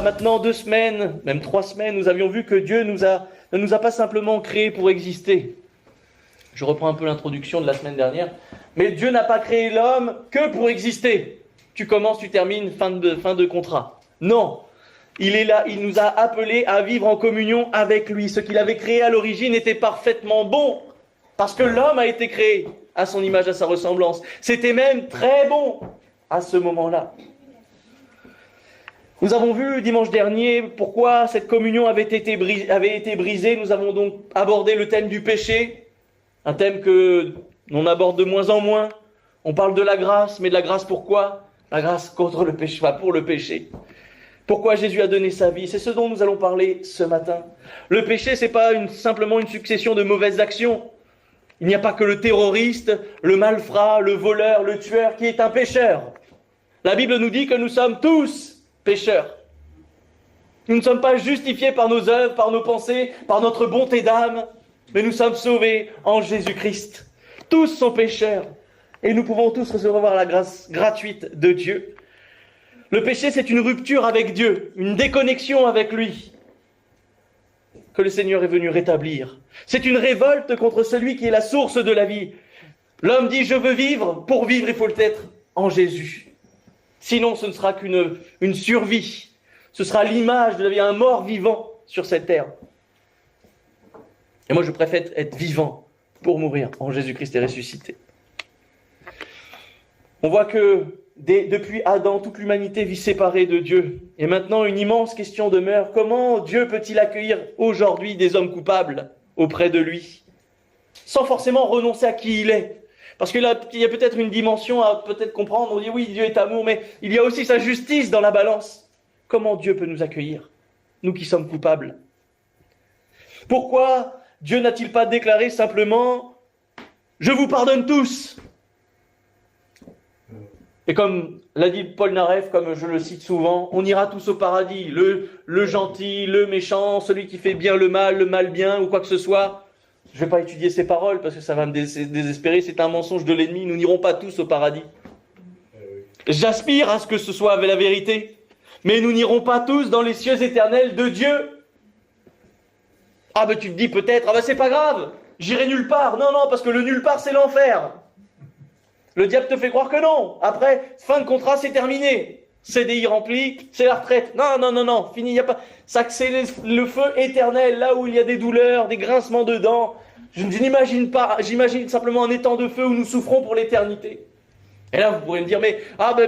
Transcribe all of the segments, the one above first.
maintenant 2 semaines, même 3 semaines, nous avions vu que Dieu ne nous a pas simplement créés pour exister. Je reprends un peu l'introduction de la semaine dernière. Mais Dieu n'a pas créé l'homme que pour exister. Tu commences, tu termines, fin de contrat. Non. Il est là, il nous a appelés à vivre en communion avec lui. Ce qu'il avait créé à l'origine était parfaitement bon. Parce que l'homme a été créé à son image, à sa ressemblance. C'était même très bon à ce moment-là. Nous avons vu dimanche dernier pourquoi cette communion avait été brisée. Nous avons donc abordé le thème du péché. Un thème que l'on aborde de moins en moins. On parle de la grâce, mais de la grâce pourquoi ? La grâce contre le péché, pas pour le péché. Pourquoi Jésus a donné sa vie ? C'est ce dont nous allons parler ce matin. Le péché, c'est pas simplement une succession de mauvaises actions. Il n'y a pas que le terroriste, le malfrat, le voleur, le tueur qui est un pécheur. La Bible nous dit que nous sommes tous pécheurs. Nous ne sommes pas justifiés par nos œuvres, par nos pensées, par notre bonté d'âme, mais nous sommes sauvés en Jésus-Christ. Tous sont pécheurs et nous pouvons tous recevoir la grâce gratuite de Dieu. Le péché, c'est une rupture avec Dieu, une déconnexion avec lui, que le Seigneur est venu rétablir. C'est une révolte contre celui qui est la source de la vie. L'homme dit « je veux vivre », pour vivre il faut l'être en Jésus. Sinon ce ne sera qu'une survie, ce sera l'image de la vie, un mort vivant sur cette terre. Et moi je préfère être vivant pour mourir en Jésus-Christ et ressuscité. On voit que depuis Adam, toute l'humanité vit séparée de Dieu. Et maintenant, une immense question demeure. Comment Dieu peut-il accueillir aujourd'hui des hommes coupables auprès de lui, sans forcément renoncer à qui il est ? Parce qu'il y a peut-être une dimension à peut-être comprendre. On dit oui, Dieu est amour, mais il y a aussi sa justice dans la balance. Comment Dieu peut nous accueillir, nous qui sommes coupables ? Pourquoi Dieu n'a-t-il pas déclaré simplement « Je vous pardonne tous » ? Et comme l'a dit Paul Naref, comme je le cite souvent, on ira tous au paradis. Le gentil, le méchant, celui qui fait bien le mal bien, ou quoi que ce soit. Je ne vais pas étudier ces paroles parce que ça va me désespérer. C'est un mensonge de l'ennemi. Nous n'irons pas tous au paradis. J'aspire à ce que ce soit la vérité. Mais nous n'irons pas tous dans les cieux éternels de Dieu. Ah ben tu te dis peut-être, ah ben c'est pas grave, j'irai nulle part. Non, parce que le nulle part c'est l'enfer. Le diable te fait croire que non. Après, fin de contrat, c'est terminé. CDI rempli, c'est la retraite. Non, fini, il n'y a pas... Ça, c'est le feu éternel, là où il y a des douleurs, des grincements de dents. Je n'imagine pas, j'imagine simplement un étang de feu où nous souffrons pour l'éternité. Et là, vous pourrez me dire, mais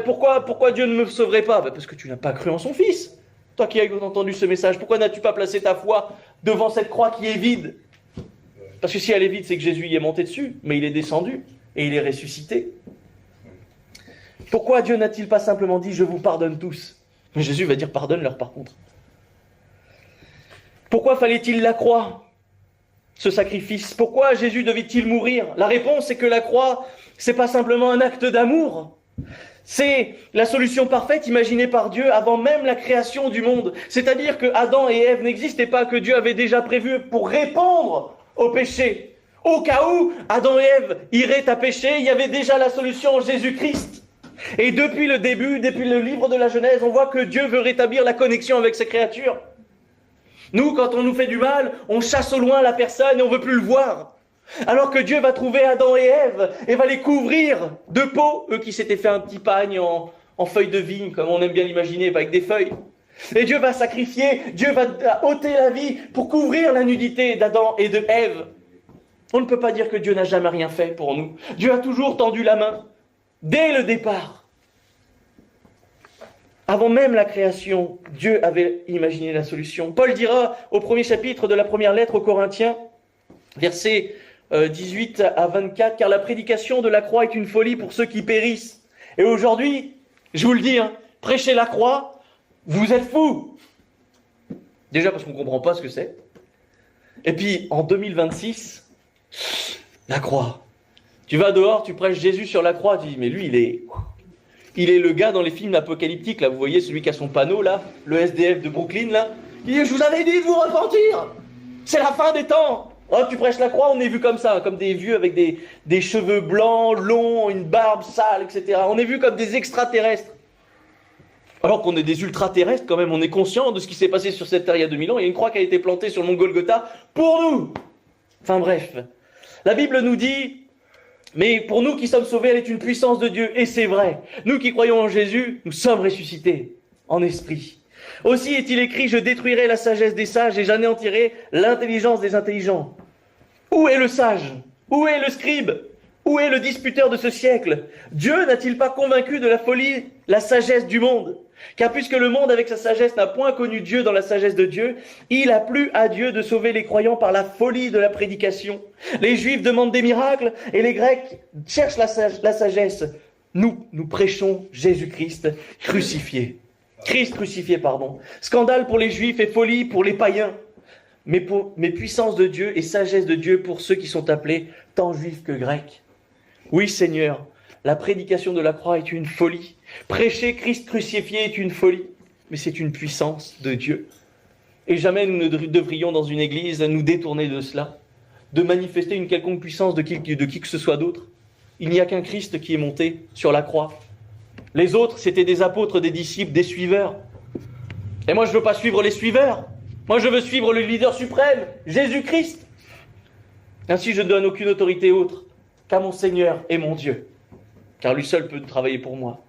pourquoi Dieu ne me sauverait pas ? Parce que tu n'as pas cru en son Fils. Toi qui as entendu ce message, pourquoi n'as-tu pas placé ta foi devant cette croix qui est vide ? Parce que si elle est vide, c'est que Jésus y est monté dessus, mais il est descendu et il est ressuscité. Pourquoi Dieu n'a-t-il pas simplement dit « Je vous pardonne tous » ? Mais Jésus va dire « Pardonne-leur par contre ». Pourquoi fallait-il la croix, ce sacrifice ? Pourquoi Jésus devait-il mourir ? La réponse c'est que la croix, c'est pas simplement un acte d'amour. C'est la solution parfaite imaginée par Dieu avant même la création du monde. C'est-à-dire que Adam et Ève n'existaient pas, que Dieu avait déjà prévu pour répondre au péché. Au cas où Adam et Ève iraient à pécher, il y avait déjà la solution en Jésus-Christ. Et depuis le début, depuis le livre de la Genèse, on voit que Dieu veut rétablir la connexion avec ses créatures. Nous, quand on nous fait du mal, on chasse au loin la personne et on ne veut plus le voir. Alors que Dieu va trouver Adam et Ève et va les couvrir de peau, eux qui s'étaient fait un petit pagne en feuilles de vigne, comme on aime bien l'imaginer, avec des feuilles. Et Dieu va sacrifier, Dieu va ôter la vie pour couvrir la nudité d'Adam et de Ève. On ne peut pas dire que Dieu n'a jamais rien fait pour nous. Dieu a toujours tendu la main. Dès le départ, avant même la création, Dieu avait imaginé la solution. Paul dira au premier chapitre de la première lettre aux Corinthiens, versets 18 à 24, « Car la prédication de la croix est une folie pour ceux qui périssent. » Et aujourd'hui, je vous le dis, prêchez la croix, vous êtes fous. Déjà parce qu'on ne comprend pas ce que c'est. Et puis, en 2026, la croix. Tu vas dehors, tu prêches Jésus sur la croix, tu dis, mais lui, il est le gars dans les films apocalyptiques, là, vous voyez, celui qui a son panneau, là, le SDF de Brooklyn, là, qui dit, je vous avais dit de vous repentir, c'est la fin des temps. Oh, tu prêches la croix, on est vu comme ça, comme des vieux avec des cheveux blancs, longs, une barbe sale, etc. On est vu comme des extraterrestres. Alors qu'on est des ultra-terrestres quand même, on est conscient de ce qui s'est passé sur cette terre il y a 2000 ans. Il y a une croix qui a été plantée sur le mont Golgotha pour nous. Enfin bref, la Bible nous dit, mais pour nous qui sommes sauvés, elle est une puissance de Dieu. Et c'est vrai, nous qui croyons en Jésus, nous sommes ressuscités en esprit. Aussi est-il écrit, je détruirai la sagesse des sages et j'anéantirai l'intelligence des intelligents. Où est le sage? Où est le scribe? Où est le disputeur de ce siècle? Dieu n'a-t-il pas convaincu de la folie la sagesse du monde? Car puisque le monde avec sa sagesse n'a point connu Dieu dans la sagesse de Dieu, il a plu à Dieu de sauver les croyants par la folie de la prédication. Les Juifs demandent des miracles et les Grecs cherchent la sagesse. Nous prêchons Jésus-Christ crucifié. Christ crucifié, pardon. Scandale pour les Juifs et folie pour les païens. Mais puissance de Dieu et sagesse de Dieu pour ceux qui sont appelés tant Juifs que Grecs. Oui, Seigneur, la prédication de la croix est une folie. Prêcher Christ crucifié est une folie. Mais c'est une puissance de Dieu. Et jamais nous ne devrions dans une église nous détourner de cela, de manifester une quelconque puissance de qui que ce soit d'autre. Il n'y a qu'un Christ qui est monté sur la croix. Les autres, c'était des apôtres, des disciples, des suiveurs. Et moi, je ne veux pas suivre les suiveurs. Moi, je veux suivre le leader suprême, Jésus-Christ. Ainsi, je ne donne aucune autorité autre qu'à mon Seigneur et mon Dieu. Car lui seul peut travailler pour moi.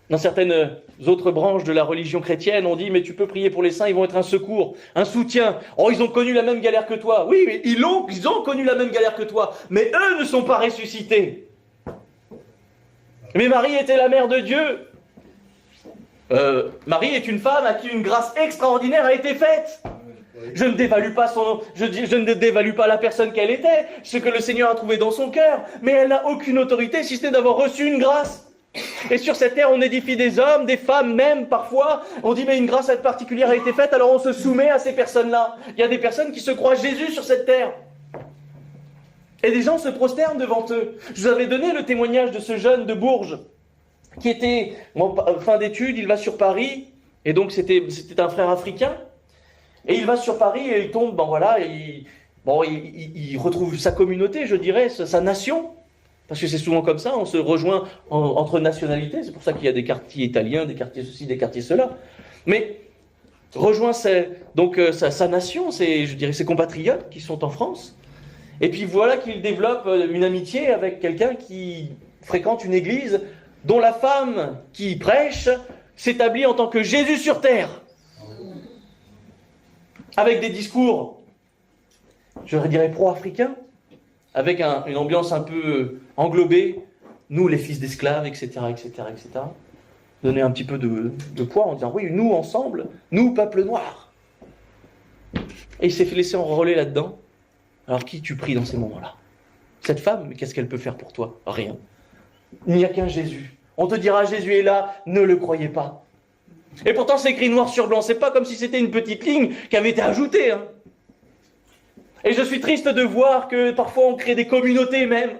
Dans certaines autres branches de la religion chrétienne, on dit, mais tu peux prier pour les saints, ils vont être un secours, un soutien. Oh, ils ont connu la même galère que toi. Oui, mais ils ont connu la même galère que toi. Mais eux ne sont pas ressuscités. Mais Marie était la mère de Dieu. Marie est une femme à qui une grâce extraordinaire a été faite. Je ne dévalue pas je ne dévalue pas la personne qu'elle était, ce que le Seigneur a trouvé dans son cœur, mais elle n'a aucune autorité si ce n'est d'avoir reçu une grâce. Et sur cette terre, on édifie des hommes, des femmes même, parfois. On dit, mais une grâce particulière a été faite, alors on se soumet à ces personnes-là. Il y a des personnes qui se croient Jésus sur cette terre. Et des gens se prosternent devant eux. Je vous avais donné le témoignage de ce jeune de Bourges, qui était en fin d'études, il va sur Paris, et donc c'était un frère africain, et il va sur Paris et il tombe, il retrouve sa communauté, je dirais, sa nation, parce que c'est souvent comme ça, on se rejoint entre nationalités, c'est pour ça qu'il y a des quartiers italiens, des quartiers ceci, des quartiers cela, mais rejoint sa nation, je dirais ses compatriotes qui sont en France, et puis voilà qu'il développe une amitié avec quelqu'un qui fréquente une église dont la femme qui prêche s'établit en tant que Jésus sur terre. Avec des discours, je dirais pro-africains, avec une ambiance un peu englobée, nous les fils d'esclaves, etc., etc., etc. Donner un petit peu de poids en disant, oui, nous ensemble, nous peuple noir. Et il s'est fait laisser enrôler là-dedans. Alors qui tu pries dans ces moments-là? Cette femme, mais qu'est-ce qu'elle peut faire pour toi? Rien. Il n'y a qu'un Jésus. On te dira, Jésus est là, ne le croyez pas. Et pourtant, c'est écrit noir sur blanc. C'est pas comme si c'était une petite ligne qui avait été ajoutée. Hein. Et je suis triste de voir que parfois on crée des communautés même.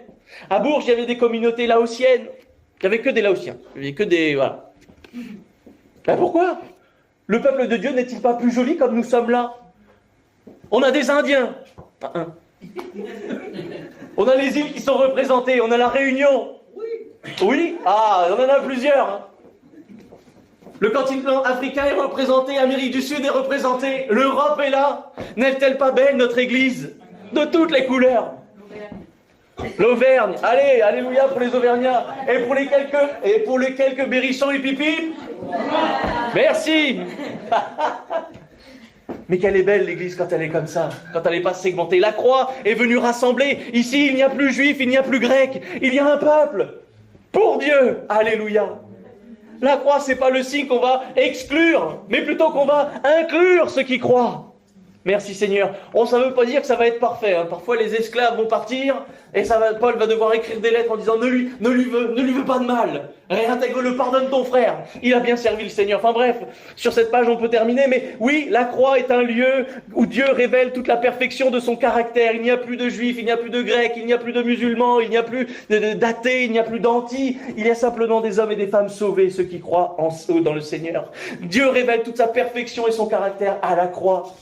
À Bourges, il y avait des communautés laotiennes. Il n'y avait que des Laotiens. Il n'y avait que des... Voilà. Ben pourquoi? Le peuple de Dieu n'est-il pas plus joli comme nous sommes là? On a des Indiens. On a les îles qui sont représentées. On a la Réunion. Oui. Ah, on en a plusieurs. Hein. Le continent africain est représenté, l'Amérique du Sud est représentée, l'Europe est là. N'est-elle pas belle notre église? De toutes les couleurs. L'Auvergne, allez, alléluia pour les Auvergnats. Et pour les quelques Berrichons et Pipip. Merci. Mais qu'elle est belle l'église quand elle est comme ça, quand elle n'est pas segmentée. La croix est venue rassembler. Ici, il n'y a plus juif, il n'y a plus grec, il y a un peuple. Pour Dieu, alléluia. La croix, c'est pas le signe qu'on va exclure, mais plutôt qu'on va inclure ceux qui croient. Merci Seigneur. Ça ne veut pas dire que ça va être parfait. Hein. Parfois, les esclaves vont partir et Paul va devoir écrire des lettres en disant ne lui veux pas de mal. Réintègre-le, pardonne ton frère. Il a bien servi le Seigneur. Enfin bref, sur cette page, on peut terminer. Mais oui, la croix est un lieu où Dieu révèle toute la perfection de son caractère. Il n'y a plus de juifs, il n'y a plus de grecs, il n'y a plus de musulmans, il n'y a plus d'athées, il n'y a plus d'anti. Il y a simplement des hommes et des femmes sauvés, ceux qui croient dans le Seigneur. Dieu révèle toute sa perfection et son caractère à la croix.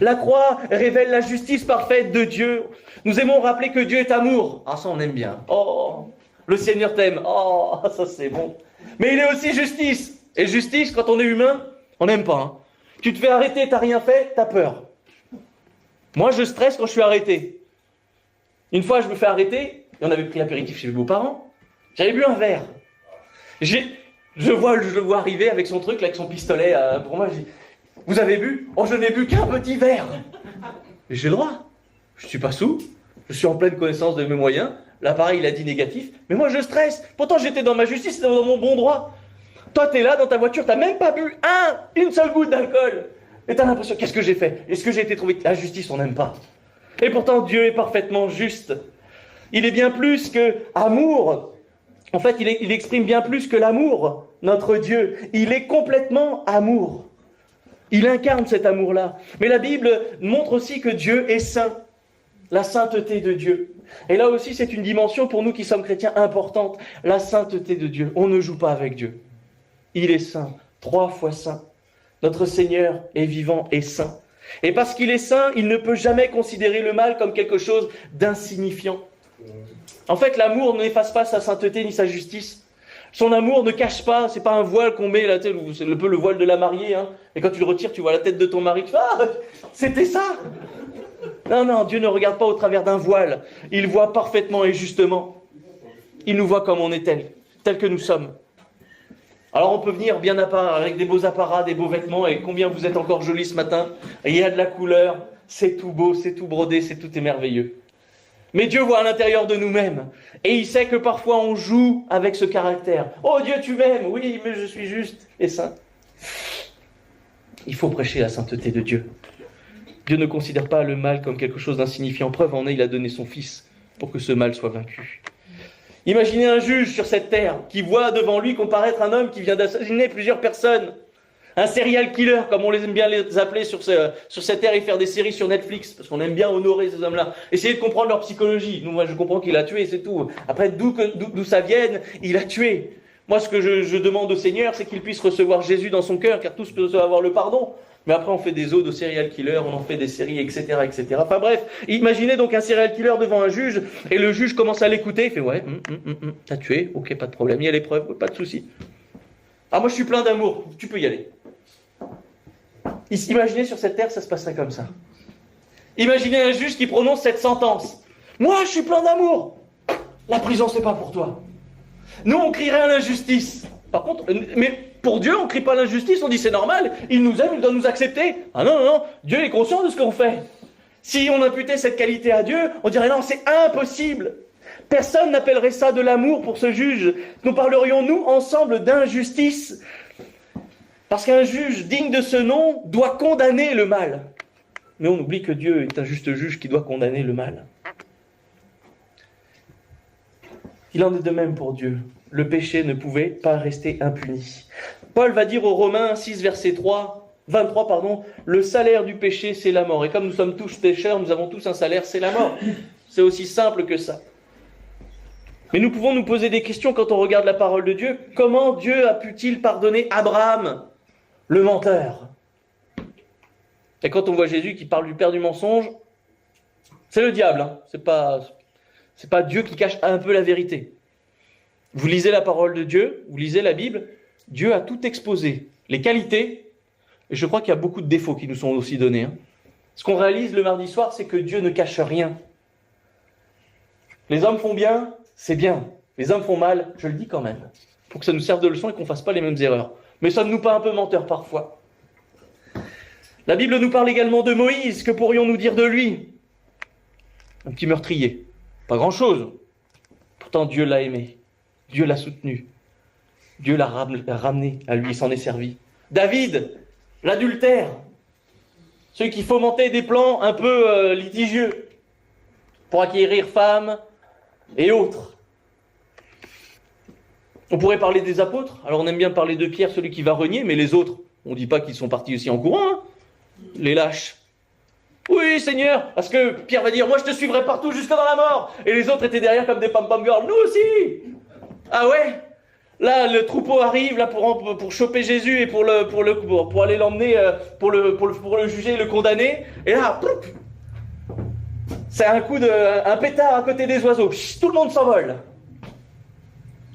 La croix révèle la justice parfaite de Dieu. Nous aimons rappeler que Dieu est amour. Ah, ça on aime bien. Oh, le Seigneur t'aime. Oh, ça c'est bon. Mais il est aussi justice. Et justice, quand on est humain, on n'aime pas. Hein. Tu te fais arrêter, t'as rien fait, t'as peur. Moi, je stresse quand je suis arrêté. Une fois, je me fais arrêter, et on avait pris l'apéritif chez mes beaux-parents, j'avais bu un verre. Je le vois arriver avec son truc, là, avec son pistolet. Pour moi, je dis, vous avez bu? Oh, je n'ai bu qu'un petit verre. Et j'ai le droit. Je suis pas sous, je suis en pleine connaissance de mes moyens. L'appareil, il a dit négatif, mais moi, je stresse. Pourtant, j'étais dans ma justice, dans mon bon droit. Toi, t'es là dans ta voiture, t'as même pas bu une seule goutte d'alcool. Et t'as l'impression, qu'est-ce que j'ai fait? Est-ce que j'ai été trouvé? La justice, on n'aime pas. Et pourtant, Dieu est parfaitement juste. Il est bien plus que amour. En fait, il exprime bien plus que l'amour, notre Dieu. Il est complètement amour. Il incarne cet amour-là. Mais la Bible montre aussi que Dieu est saint. La sainteté de Dieu. Et là aussi, c'est une dimension pour nous qui sommes chrétiens importante. La sainteté de Dieu. On ne joue pas avec Dieu. Il est saint. 3 fois saint. Notre Seigneur est vivant et saint. Et parce qu'il est saint, il ne peut jamais considérer le mal comme quelque chose d'insignifiant. En fait, l'amour n'efface pas sa sainteté ni sa justice. Son amour ne cache pas, c'est pas un voile qu'on met, là, c'est un peu le voile de la mariée, hein. Et quand tu le retires, tu vois la tête de ton mari, tu fais, ah, c'était ça. Non, Dieu ne regarde pas au travers d'un voile. Il voit parfaitement et justement. Il nous voit comme on est tel que nous sommes. Alors on peut venir bien à part, avec des beaux apparats, des beaux vêtements, et combien vous êtes encore jolis ce matin. Il y a de la couleur, c'est tout beau, c'est tout brodé, c'est tout est merveilleux. Mais Dieu voit à l'intérieur de nous-mêmes. Et il sait que parfois on joue avec ce caractère. Oh Dieu, tu m'aimes, oui, mais je suis juste et saint. Il faut prêcher la sainteté de Dieu. Dieu ne considère pas le mal comme quelque chose d'insignifiant. Preuve en est, il a donné son Fils pour que ce mal soit vaincu. Imaginez un juge sur cette terre qui voit devant lui comparaître un homme qui vient d'assassiner plusieurs personnes. Un serial killer, comme on aime bien les appeler sur cette terre et faire des séries sur Netflix, parce qu'on aime bien honorer ces hommes-là. Essayer de comprendre leur psychologie. Nous, moi, je comprends qu'il a tué, c'est tout. Après, d'où ça vienne, il a tué. Moi, ce que je demande au Seigneur, c'est qu'il puisse recevoir Jésus dans son cœur, car tous peuvent avoir le pardon. Mais après, on fait des odes aux serial killers, on en fait des séries, etc., etc. Enfin bref, imaginez donc un serial killer devant un juge, et le juge commence à l'écouter, il fait « Ouais, t'as tué, ok, pas de problème, il y a les preuves, pas de souci. Ah, moi je suis plein d'amour, tu peux y aller. » Imaginez sur cette terre, ça se passerait comme ça. Imaginez un juge qui prononce cette sentence. « Moi, je suis plein d'amour. La prison, c'est pas pour toi. » Nous, on crierait à l'injustice. Par contre, mais pour Dieu, on ne crie pas l'injustice, on dit c'est normal, il nous aime, il doit nous accepter. Ah non, Dieu est conscient de ce qu'on fait. Si on imputait cette qualité à Dieu, on dirait non, c'est impossible. Personne n'appellerait ça de l'amour pour ce juge. Nous parlerions, nous, ensemble d'injustice. Parce qu'un juge digne de ce nom doit condamner le mal. Mais on oublie que Dieu est un juste juge qui doit condamner le mal. Il en est de même pour Dieu. Le péché ne pouvait pas rester impuni. Paul va dire aux Romains 6, verset 23, le salaire du péché, c'est la mort. Et comme nous sommes tous pécheurs, nous avons tous un salaire, c'est la mort. C'est aussi simple que ça. Mais nous pouvons nous poser des questions quand on regarde la parole de Dieu. Comment Dieu a pu-t-il pardonner Abraham, le menteur? Et quand on voit Jésus qui parle du père du mensonge, c'est le diable. Hein. C'est pas Dieu qui cache un peu la vérité. Vous lisez la parole de Dieu, vous lisez la Bible, Dieu a tout exposé. Les qualités, et je crois qu'il y a beaucoup de défauts qui nous sont aussi donnés. Hein. Ce qu'on réalise le mardi soir, c'est que Dieu ne cache rien. Les hommes font bien, c'est bien. Les hommes font mal, je le dis quand même. Pour que ça nous serve de leçon et qu'on ne fasse pas les mêmes erreurs. Mais sommes-nous pas un peu menteurs parfois? La Bible nous parle également de Moïse. Que pourrions-nous dire de lui? Un petit meurtrier. Pas grand-chose. Pourtant, Dieu l'a aimé. Dieu l'a soutenu. Dieu l'a ramené à lui, il s'en est servi. David, l'adultère. Celui qui fomentait des plans un peu litigieux pour acquérir femmes et autres. On pourrait parler des apôtres. Alors on aime bien parler de Pierre, celui qui va renier, mais les autres, on ne dit pas qu'ils sont partis aussi en courant. Hein. Les lâches. Oui, Seigneur, parce que Pierre va dire, moi je te suivrai partout jusque dans la mort. Et les autres étaient derrière comme des pom-pom girls. Nous aussi. Ah ouais? Là, le troupeau arrive là pour choper Jésus et pour aller l'emmener, pour le juger et le condamner. Et là, plouf, c'est un pétard à côté des oiseaux. Chut, tout le monde s'envole.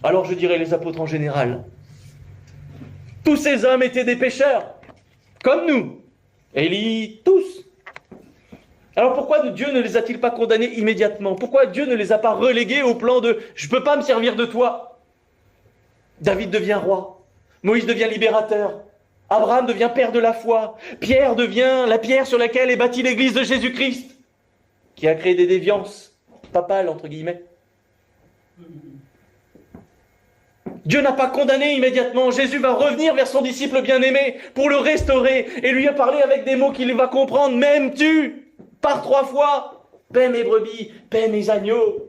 Alors je dirais les apôtres en général. Tous ces hommes étaient des pécheurs, comme nous. Élie, tous. Alors pourquoi Dieu ne les a-t-il pas condamnés immédiatement? Pourquoi Dieu ne les a pas relégués au plan de « je ne peux pas me servir de toi ». David devient roi, Moïse devient libérateur, Abraham devient père de la foi, Pierre devient la pierre sur laquelle est bâtie l'église de Jésus-Christ, qui a créé des déviances papales, entre guillemets. Dieu n'a pas condamné immédiatement. Jésus va revenir vers son disciple bien-aimé pour le restaurer et lui a parlé avec des mots qu'il va comprendre. M'aimes-tu? Par 3 fois. Paie mes brebis, paie mes agneaux.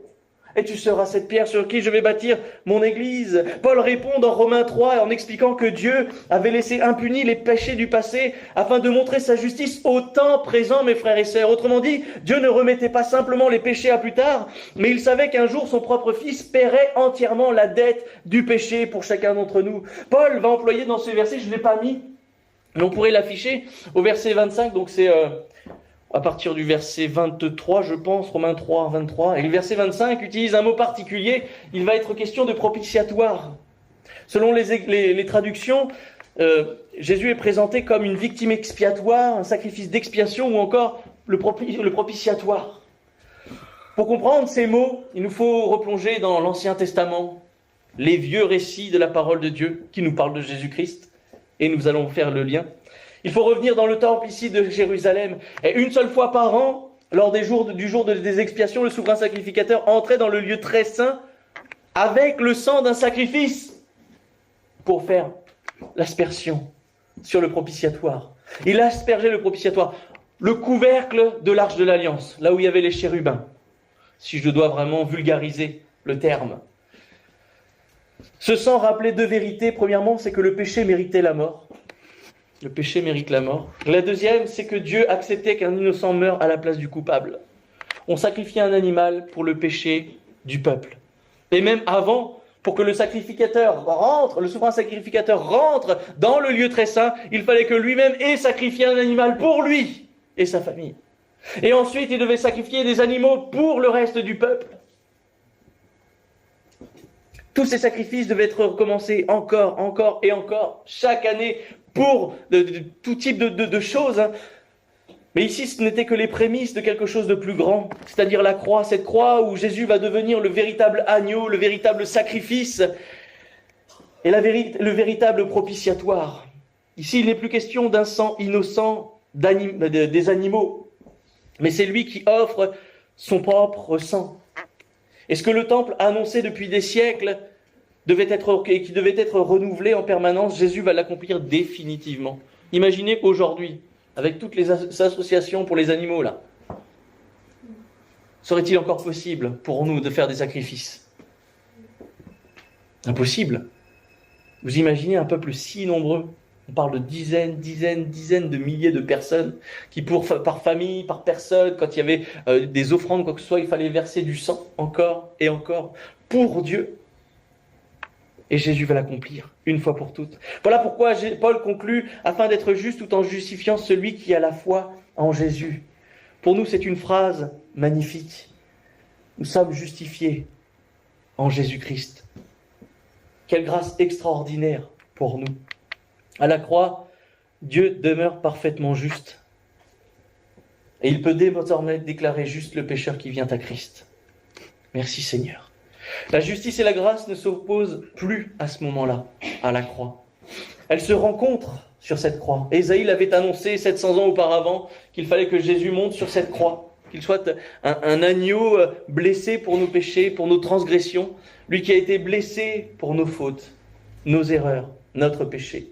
Et tu seras cette pierre sur qui je vais bâtir mon église. Paul répond dans Romains 3 en expliquant que Dieu avait laissé impunis les péchés du passé afin de montrer sa justice au temps présent, mes frères et sœurs. Autrement dit, Dieu ne remettait pas simplement les péchés à plus tard, mais il savait qu'un jour son propre Fils paierait entièrement la dette du péché pour chacun d'entre nous. Paul va employer dans ce verset, je ne l'ai pas mis, mais on pourrait l'afficher au verset 25, donc c'est à partir du verset 23, je pense, Romains 3, 23. Et le verset 25 utilise un mot particulier, il va être question de propitiatoire. Selon les traductions, Jésus est présenté comme une victime expiatoire, un sacrifice d'expiation ou encore le propitiatoire. Pour comprendre ces mots, il nous faut replonger dans l'Ancien Testament, les vieux récits de la parole de Dieu qui nous parlent de Jésus-Christ, et nous allons faire le lien. Il faut revenir dans le temple ici de Jérusalem. Et une seule fois par an, lors du jour des expiations, le souverain sacrificateur entrait dans le lieu très saint avec le sang d'un sacrifice pour faire l'aspersion sur le propitiatoire. Il aspergeait le propitiatoire, le couvercle de l'arche de l'Alliance, là où il y avait les chérubins, si je dois vraiment vulgariser le terme. Ce sang rappelait 2 vérités. Premièrement, c'est que le péché méritait la mort. Le péché mérite la mort. La deuxième, c'est que Dieu acceptait qu'un innocent meure à la place du coupable. On sacrifiait un animal pour le péché du peuple. Et même avant, pour que le sacrificateur rentre, le souverain sacrificateur rentre dans le lieu très saint, il fallait que lui-même ait sacrifié un animal pour lui et sa famille. Et ensuite, il devait sacrifier des animaux pour le reste du peuple. Tous ces sacrifices devaient être recommencés encore et encore, chaque année, pour tout type de choses. Mais ici, ce n'était que les prémices de quelque chose de plus grand, c'est-à-dire la croix, cette croix où Jésus va devenir le véritable agneau, le véritable sacrifice et le véritable propitiatoire. Ici, il n'est plus question d'un sang innocent des animaux, mais c'est lui qui offre son propre sang. Et ce que le temple a annoncé depuis des siècles, qui devait être renouvelé en permanence, Jésus va l'accomplir définitivement. Imaginez aujourd'hui, avec toutes les associations pour les animaux là, serait-il encore possible pour nous de faire des sacrifices? Impossible. Vous imaginez un peuple si nombreux, on parle de dizaines de milliers de personnes qui par famille, par personne, quand il y avait des offrandes, quoi que ce soit, il fallait verser du sang encore et encore pour Dieu. Et Jésus va l'accomplir, une fois pour toutes. Voilà pourquoi Paul conclut, afin d'être juste tout en justifiant celui qui a la foi en Jésus. Pour nous, c'est une phrase magnifique. Nous sommes justifiés en Jésus-Christ. Quelle grâce extraordinaire pour nous. À la croix, Dieu demeure parfaitement juste. Et il peut désormais déclarer juste le pécheur qui vient à Christ. Merci Seigneur. La justice et la grâce ne s'opposent plus à ce moment-là, à la croix. Elles se rencontrent sur cette croix. Ésaïe l'avait annoncé 700 ans auparavant qu'il fallait que Jésus monte sur cette croix, qu'il soit un agneau blessé pour nos péchés, pour nos transgressions, lui qui a été blessé pour nos fautes, nos erreurs, notre péché.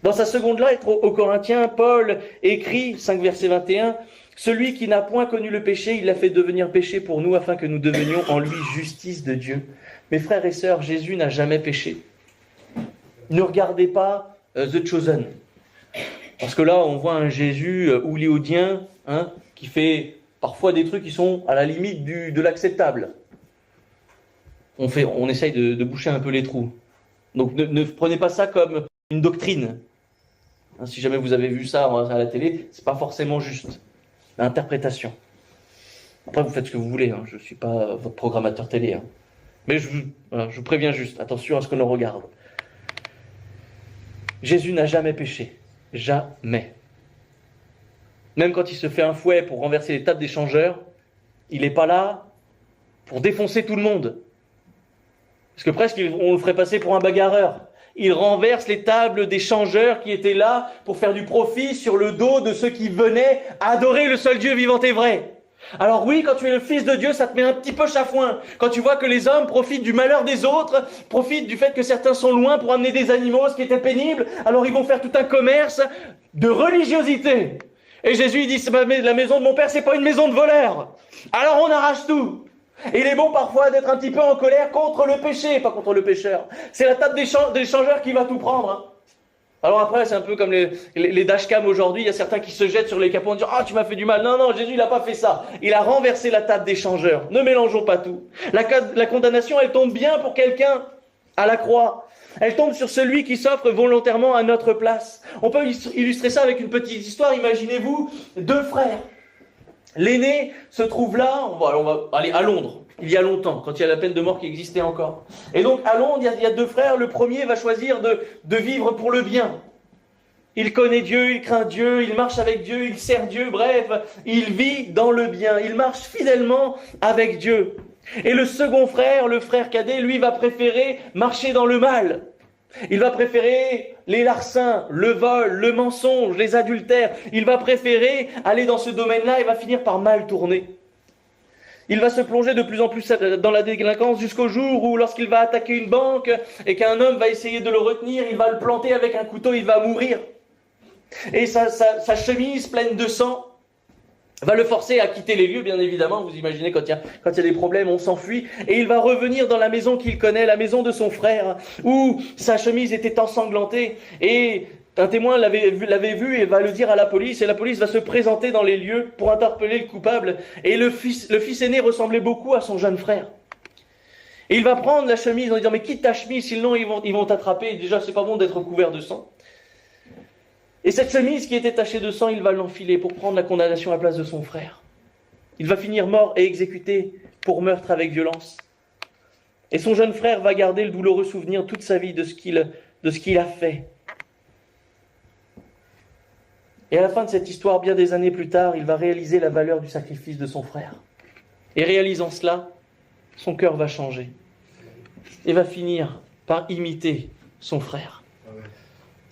Dans sa seconde lettre aux Corinthiens, Paul écrit, 5 verset 21, « Celui qui n'a point connu le péché, il l'a fait devenir péché pour nous, afin que nous devenions en lui justice de Dieu. » Mes frères et sœurs, Jésus n'a jamais péché. Ne regardez pas The Chosen. Parce que là, on voit un Jésus hollywoodien qui fait parfois des trucs qui sont à la limite de l'acceptable. On essaye de boucher un peu les trous. Donc ne prenez pas ça comme une doctrine. Si jamais vous avez vu ça à la télé, c'est pas forcément juste. L'interprétation. Après, vous faites ce que vous voulez. Je ne suis pas votre programmateur télé. Mais je vous préviens juste. Attention à ce que l'on regarde. Jésus n'a jamais péché. Jamais. Même quand il se fait un fouet pour renverser les tables des changeurs, il n'est pas là pour défoncer tout le monde. Parce que presque on le ferait passer pour un bagarreur. Il renverse les tables des changeurs qui étaient là pour faire du profit sur le dos de ceux qui venaient adorer le seul Dieu vivant et vrai. Alors oui, quand tu es le Fils de Dieu, ça te met un petit peu chafouin. Quand tu vois que les hommes profitent du malheur des autres, profitent du fait que certains sont loin pour amener des animaux, ce qui était pénible, alors ils vont faire tout un commerce de religiosité. Et Jésus dit, la maison de mon Père, c'est pas une maison de voleurs. Alors on arrache tout. Et il est bon parfois d'être un petit peu en colère contre le péché, pas contre le pécheur. C'est la table des changeurs qui va tout prendre. Hein. Alors après, c'est un peu comme les dashcams aujourd'hui, il y a certains qui se jettent sur les capots en disant « Ah, tu m'as fait du mal !» Non, non, Jésus, il n'a pas fait ça. Il a renversé la table des changeurs. Ne mélangeons pas tout. La condamnation, elle tombe bien pour quelqu'un à la croix. Elle tombe sur celui qui s'offre volontairement à notre place. On peut illustrer ça avec une petite histoire. Imaginez-vous deux frères. L'aîné se trouve là, on va aller à Londres, il y a longtemps, quand il y a la peine de mort qui existait encore. Et donc à Londres, il y a deux frères, le premier va choisir de vivre pour le bien. Il connaît Dieu, il craint Dieu, il marche avec Dieu, il sert Dieu, bref, il vit dans le bien, il marche fidèlement avec Dieu. Et le second frère, le frère cadet, lui va préférer marcher dans le mal. Il va préférer les larcins, le vol, le mensonge, les adultères. Il va préférer aller dans ce domaine-là et va finir par mal tourner. Il va se plonger de plus en plus dans la délinquance jusqu'au jour où, lorsqu'il va attaquer une banque et qu'un homme va essayer de le retenir, il va le planter avec un couteau, il va mourir. Et sa chemise pleine de sang va le forcer à quitter les lieux, bien évidemment. Vous imaginez, quand il y a des problèmes, on s'enfuit. Et il va revenir dans la maison qu'il connaît, la maison de son frère, où sa chemise était ensanglantée. Et un témoin l'avait vu et va le dire à la police. Et la police va se présenter dans les lieux pour interpeller le coupable. Et le fils aîné ressemblait beaucoup à son jeune frère. Et il va prendre la chemise en disant « Mais quitte ta chemise, sinon ils vont t'attraper. Déjà, c'est pas bon d'être couvert de sang. » Et cette chemise qui était tachée de sang, il va l'enfiler pour prendre la condamnation à la place de son frère. Il va finir mort et exécuté pour meurtre avec violence. Et son jeune frère va garder le douloureux souvenir toute sa vie de ce qu'il a fait. Et à la fin de cette histoire, bien des années plus tard, il va réaliser la valeur du sacrifice de son frère. Et réalisant cela, son cœur va changer. Et va finir par imiter son frère.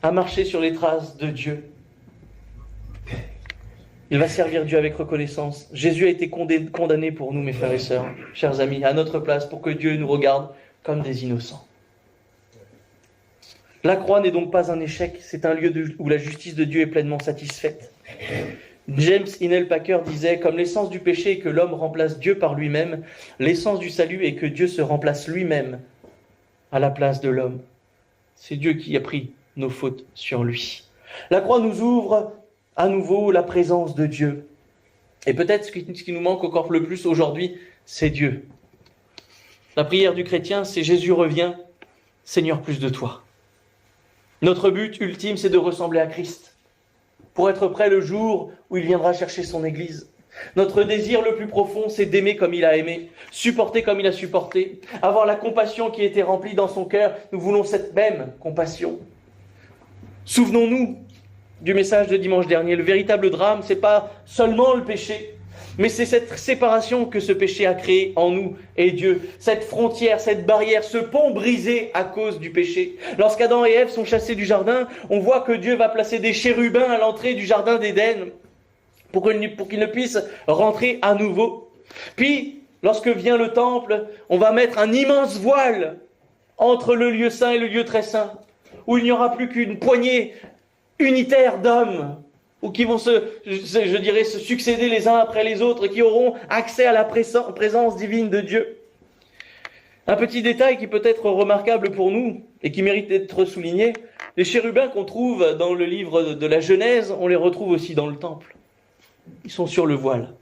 À marcher sur les traces de Dieu. Il va servir Dieu avec reconnaissance. Jésus a été condamné pour nous, mes frères et sœurs, chers amis, à notre place, pour que Dieu nous regarde comme des innocents. La croix n'est donc pas un échec, c'est un lieu où la justice de Dieu est pleinement satisfaite. James Inel Packer disait « Comme l'essence du péché est que l'homme remplace Dieu par lui-même, l'essence du salut est que Dieu se remplace lui-même à la place de l'homme. » C'est Dieu qui a pris nos fautes sur lui. La croix nous ouvre à nouveau la présence de Dieu. Et peut-être ce qui nous manque encore le plus aujourd'hui, c'est Dieu. La prière du chrétien, c'est Jésus revient, Seigneur, plus de toi. Notre but ultime, c'est de ressembler à Christ, pour être prêt le jour où il viendra chercher son Église. Notre désir le plus profond, c'est d'aimer comme il a aimé, supporter comme il a supporté, avoir la compassion qui était remplie dans son cœur. Nous voulons cette même compassion. Souvenons-nous du message de dimanche dernier. Le véritable drame, ce n'est pas seulement le péché, mais c'est cette séparation que ce péché a créée en nous et Dieu. Cette frontière, cette barrière, ce pont brisé à cause du péché. Lorsqu'Adam et Ève sont chassés du jardin, on voit que Dieu va placer des chérubins à l'entrée du jardin d'Éden pour qu'ils ne puissent rentrer à nouveau. Puis, lorsque vient le temple, on va mettre un immense voile entre le lieu saint et le lieu très saint, où il n'y aura plus qu'une poignée unitaire d'hommes, ou qui vont se succéder les uns après les autres, et qui auront accès à la présence divine de Dieu. Un petit détail qui peut être remarquable pour nous, et qui mérite d'être souligné, les chérubins qu'on trouve dans le livre de la Genèse, on les retrouve aussi dans le temple. Ils sont sur le voile.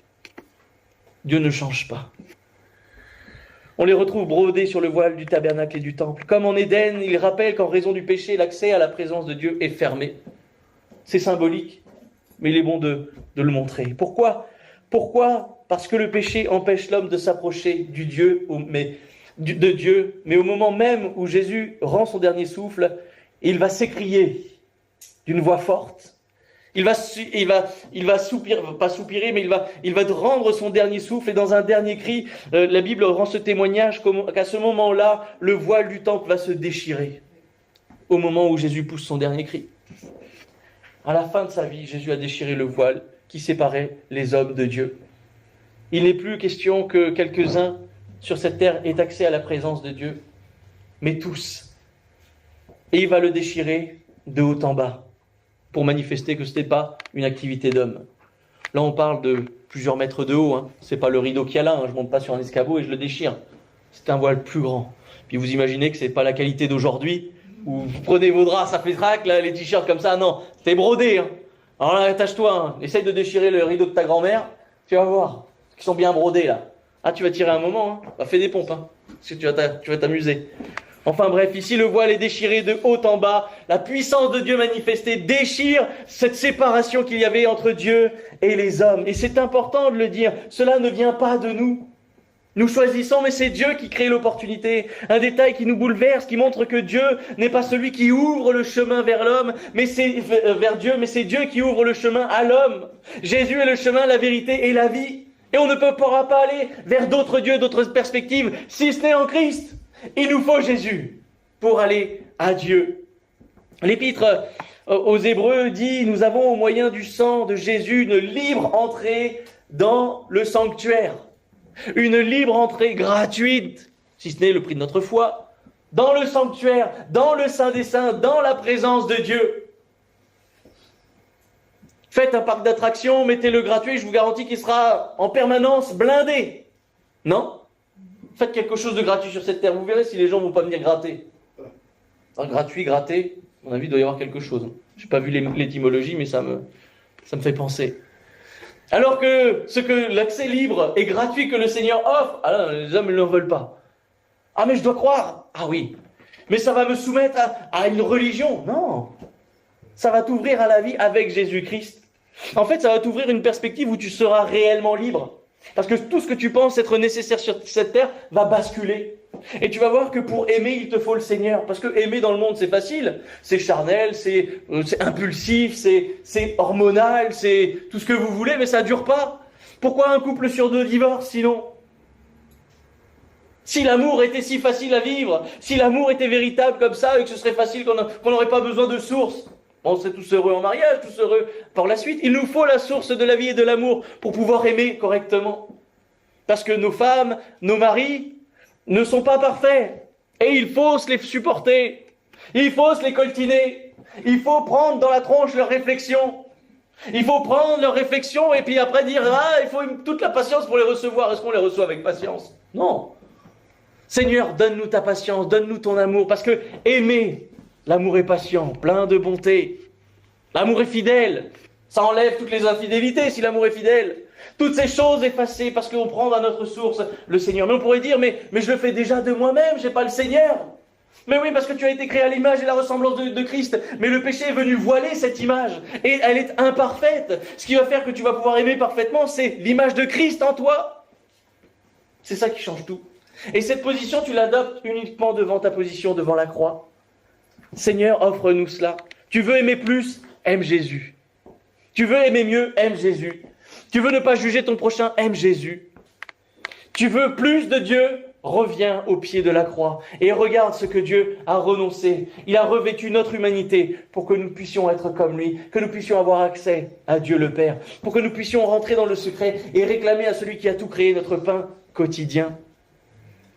Dieu ne change pas. On les retrouve brodés sur le voile du tabernacle et du temple. Comme en Éden, il rappelle qu'en raison du péché, l'accès à la présence de Dieu est fermé. C'est symbolique, mais il est bon de le montrer. Pourquoi ? Parce que le péché empêche l'homme de s'approcher de Dieu, mais au moment même où Jésus rend son dernier souffle, il va s'écrier d'une voix forte. Il va soupirer, pas soupirer, mais il va rendre son dernier souffle. Et dans un dernier cri, la Bible rend ce témoignage qu'à ce moment-là, le voile du temple va se déchirer. Au moment où Jésus pousse son dernier cri. À la fin de sa vie, Jésus a déchiré le voile qui séparait les hommes de Dieu. Il n'est plus question que quelques-uns sur cette terre aient accès à la présence de Dieu, mais tous. Et il va le déchirer de haut en bas, pour manifester que ce n'était pas une activité d'homme. Là, on parle de plusieurs mètres de haut. Ce n'est pas le rideau qu'il y a là. Je ne monte pas sur un escabeau et je le déchire. C'est un voile plus grand. Puis vous imaginez que ce n'est pas la qualité d'aujourd'hui, où vous prenez vos draps, ça fait trac, là, les t-shirts comme ça. Non, c'était brodé. Alors là, attache-toi. Essaye de déchirer le rideau de ta grand-mère. Tu vas voir. Qui sont bien brodés, là. Ah, tu vas tirer un moment. Bah, fais des pompes. Parce que tu vas t'amuser. Enfin bref, ici le voile est déchiré de haut en bas. La puissance de Dieu manifestée déchire cette séparation qu'il y avait entre Dieu et les hommes. Et c'est important de le dire, cela ne vient pas de nous. Nous choisissons, mais c'est Dieu qui crée l'opportunité. Un détail qui nous bouleverse, qui montre que Dieu n'est pas celui qui ouvre le chemin vers l'homme, vers Dieu, mais c'est Dieu qui ouvre le chemin à l'homme. Jésus est le chemin, la vérité et la vie. Et on ne pourra pas aller vers d'autres dieux, d'autres perspectives, si ce n'est en Christ. Il nous faut Jésus pour aller à Dieu. L'épître aux Hébreux dit « Nous avons au moyen du sang de Jésus une libre entrée dans le sanctuaire. » Une libre entrée gratuite, si ce n'est le prix de notre foi, dans le sanctuaire, dans le Saint des Saints, dans la présence de Dieu. Faites un parc d'attractions, mettez-le gratuit, je vous garantis qu'il sera en permanence blindé. Non ? Faites quelque chose de gratuit sur cette terre, vous verrez si les gens ne vont pas venir gratter. Alors, gratuit, gratter, à mon avis, il doit y avoir quelque chose. Je n'ai pas vu l'étymologie, mais ça me fait penser. Alors que l'accès libre et gratuit que le Seigneur offre, alors les hommes ne le veulent pas. Ah mais je dois croire. Ah oui. Mais ça va me soumettre à une religion. Non. Ça va t'ouvrir à la vie avec Jésus-Christ. En fait, ça va t'ouvrir une perspective où tu seras réellement libre. Parce que tout ce que tu penses être nécessaire sur cette terre va basculer. Et tu vas voir que pour aimer, il te faut le Seigneur. Parce que aimer dans le monde, c'est facile. C'est charnel, c'est impulsif, c'est hormonal, c'est tout ce que vous voulez, mais ça ne dure pas. Pourquoi un couple sur 2 divorce sinon ? Si l'amour était si facile à vivre, si l'amour était véritable comme ça et que ce serait facile, qu'on n'aurait pas besoin de source, on serait tous heureux en mariage, tous heureux par la suite. Il nous faut la source de la vie et de l'amour pour pouvoir aimer correctement. Parce que nos femmes, nos maris ne sont pas parfaits. Et il faut se les supporter. Il faut se les coltiner. Il faut prendre dans la tronche leurs réflexions. Il faut prendre leurs réflexions et puis après dire « Ah, il faut toute la patience pour les recevoir. » Est-ce qu'on les reçoit avec patience ? Non. Seigneur, donne-nous ta patience, donne-nous ton amour. Parce que aimer, l'amour est patient, plein de bonté. L'amour est fidèle. Ça enlève toutes les infidélités si l'amour est fidèle. Toutes ces choses effacées parce qu'on prend à notre source le Seigneur. Mais on pourrait dire, mais je le fais déjà de moi-même, j'ai pas le Seigneur. Mais oui, parce que tu as été créé à l'image et la ressemblance de Christ. Mais le péché est venu voiler cette image. Et elle est imparfaite. Ce qui va faire que tu vas pouvoir aimer parfaitement, c'est l'image de Christ en toi. C'est ça qui change tout. Et cette position, tu l'adoptes uniquement devant ta position, devant la croix. Seigneur, offre-nous cela. Tu veux aimer plus ? Aime Jésus. Tu veux aimer mieux ? Aime Jésus. Tu veux ne pas juger ton prochain ? Aime Jésus. Tu veux plus de Dieu ? Reviens au pied de la croix et regarde ce que Dieu a renoncé. Il a revêtu notre humanité pour que nous puissions être comme lui, que nous puissions avoir accès à Dieu le Père, pour que nous puissions rentrer dans le secret et réclamer à celui qui a tout créé notre pain quotidien,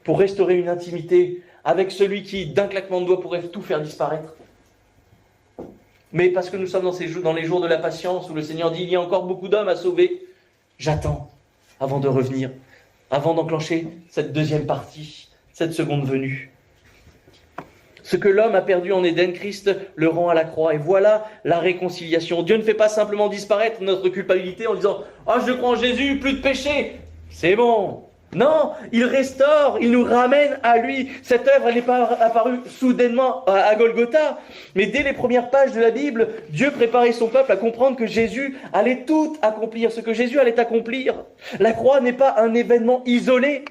pour restaurer une intimité avec celui qui, d'un claquement de doigts, pourrait tout faire disparaître. Mais parce que nous sommes dans les jours de la patience, où le Seigneur dit, il y a encore beaucoup d'hommes à sauver, j'attends avant de revenir, avant d'enclencher cette deuxième partie, cette seconde venue. Ce que l'homme a perdu en Éden, Christ le rend à la croix. Et voilà la réconciliation. Dieu ne fait pas simplement disparaître notre culpabilité en disant « Ah, je crois en Jésus, plus de péché, c'est bon !» Non, il restaure, il nous ramène à lui. Cette œuvre, elle n'est pas apparue soudainement à Golgotha, mais dès les premières pages de la Bible, Dieu préparait son peuple à comprendre que Jésus allait tout accomplir, ce que Jésus allait accomplir. La croix n'est pas un événement isolé,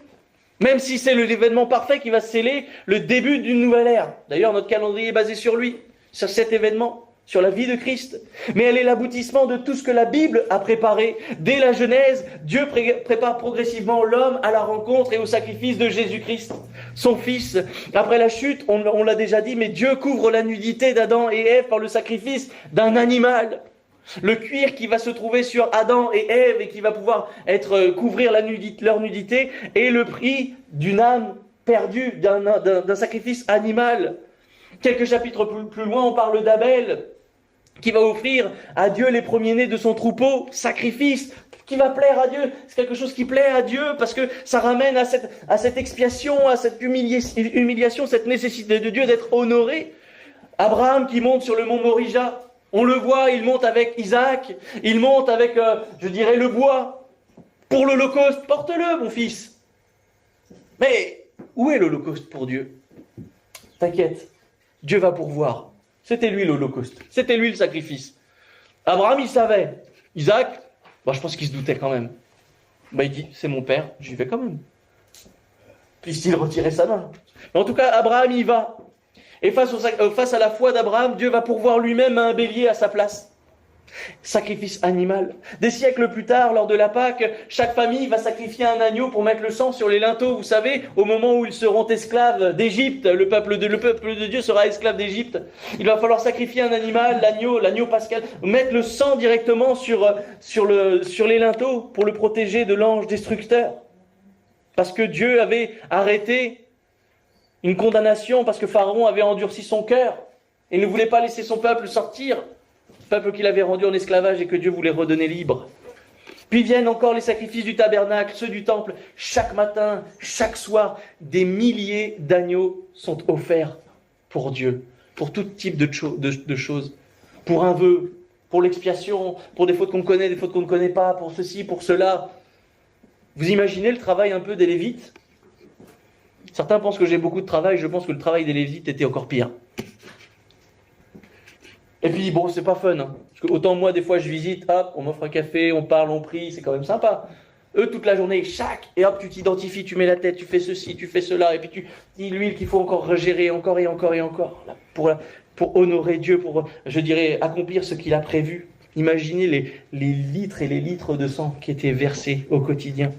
même si c'est l'événement parfait qui va sceller le début d'une nouvelle ère. D'ailleurs, notre calendrier est basé sur lui, sur cet événement, sur la vie de Christ, mais elle est l'aboutissement de tout ce que la Bible a préparé. Dès la Genèse, Dieu prépare progressivement l'homme à la rencontre et au sacrifice de Jésus-Christ, son Fils. Après la chute, on l'a déjà dit, mais Dieu couvre la nudité d'Adam et Ève par le sacrifice d'un animal. Le cuir qui va se trouver sur Adam et Ève et qui va pouvoir couvrir leur nudité est le prix d'une âme perdue, d'un sacrifice animal. Quelques chapitres plus loin, on parle d'Abel, qui va offrir à Dieu les premiers-nés de son troupeau, sacrifice qui va plaire à Dieu. C'est quelque chose qui plaît à Dieu parce que ça ramène à cette expiation, à cette humiliation, cette nécessité de Dieu d'être honoré. Abraham qui monte sur le mont Morija, on le voit, il monte avec Isaac, il monte avec, le bois. Pour l'Holocauste, porte-le, mon fils. Mais où est l'Holocauste pour Dieu? T'inquiète, Dieu va pourvoir. C'était lui l'Holocauste, c'était lui le sacrifice. Abraham, il savait. Isaac, je pense qu'il se doutait quand même. Il dit, c'est mon père, j'y vais quand même. Puisse-t-il retirer sa main? Mais en tout cas, Abraham y va. Et face à la foi d'Abraham, Dieu va pourvoir lui-même un bélier à sa place. Sacrifice animal. Des siècles plus tard, lors de la Pâque, chaque famille va sacrifier un agneau pour mettre le sang sur les linteaux. Vous savez, au moment où ils seront esclaves d'Égypte, le peuple de Dieu sera esclave d'Égypte. Il va falloir sacrifier un animal, l'agneau pascal, mettre le sang directement sur les linteaux pour le protéger de l'ange destructeur. Parce que Dieu avait arrêté une condamnation, parce que Pharaon avait endurci son cœur et ne voulait pas laisser son peuple sortir. Peuple qu'il avait rendu en esclavage et que Dieu voulait redonner libre. Puis viennent encore les sacrifices du tabernacle, ceux du temple. Chaque matin, chaque soir, des milliers d'agneaux sont offerts pour Dieu, pour tout type de choses. Pour un vœu, pour l'expiation, pour des fautes qu'on connaît, des fautes qu'on ne connaît pas, pour ceci, pour cela. Vous imaginez le travail un peu des Lévites? Certains pensent que j'ai beaucoup de travail, je pense que le travail des Lévites était encore pire. Et puis, c'est pas fun. Parce que autant moi, des fois, je visite, hop, on m'offre un café, on parle, on prie, c'est quand même sympa. Eux, toute la journée, et hop, tu t'identifies, tu mets la tête, tu fais ceci, tu fais cela, et puis tu dis l'huile qu'il faut encore regérer, encore et encore et encore, là, pour honorer Dieu, pour, accomplir ce qu'il a prévu. Imaginez les litres et les litres de sang qui étaient versés au quotidien.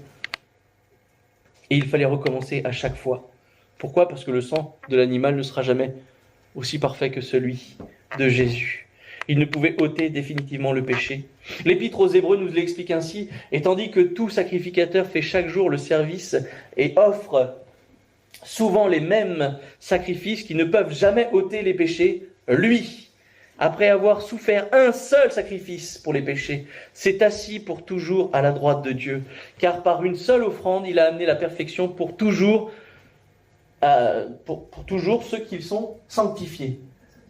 Et il fallait recommencer à chaque fois. Pourquoi? Parce que le sang de l'animal ne sera jamais aussi parfait que celui de Jésus. Il ne pouvait ôter définitivement le péché. L'Épître aux Hébreux nous l'explique ainsi, et tandis que tout sacrificateur fait chaque jour le service et offre souvent les mêmes sacrifices qui ne peuvent jamais ôter les péchés, lui, après avoir souffert un seul sacrifice pour les péchés, s'est assis pour toujours à la droite de Dieu, car par une seule offrande, il a amené la perfection pour toujours ceux qui sont sanctifiés.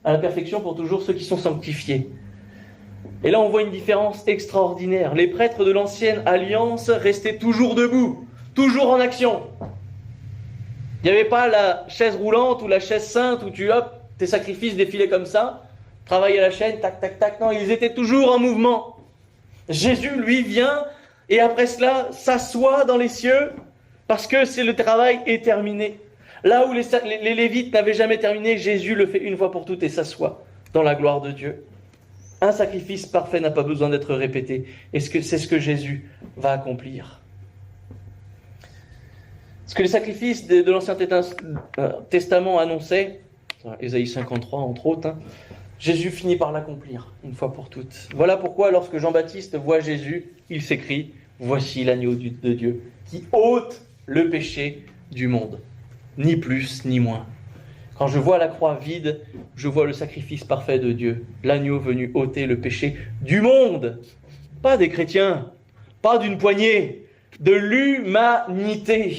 À la perfection pour toujours ceux qui sont sanctifiés. Et là, on voit une différence extraordinaire. Les prêtres de l'ancienne alliance restaient toujours debout, toujours en action. Il n'y avait pas la chaise roulante ou la chaise sainte où tes sacrifices défilaient comme ça, travail à la chaîne, tac, tac, tac. Non, ils étaient toujours en mouvement. Jésus, lui, vient et après cela s'assoit dans les cieux parce que le travail est terminé. Là où les Lévites n'avaient jamais terminé, Jésus le fait une fois pour toutes et s'assoit dans la gloire de Dieu. Un sacrifice parfait n'a pas besoin d'être répété. Et c'est ce que Jésus va accomplir. Ce que les sacrifices de l'Ancien Testament annonçaient, Ésaïe 53 entre autres, Jésus finit par l'accomplir une fois pour toutes. Voilà pourquoi lorsque Jean-Baptiste voit Jésus, il s'écrie « Voici l'agneau de Dieu qui ôte le péché du monde. » Ni plus, ni moins. Quand je vois la croix vide, je vois le sacrifice parfait de Dieu, l'agneau venu ôter le péché du monde. Pas des chrétiens, pas d'une poignée, de l'humanité.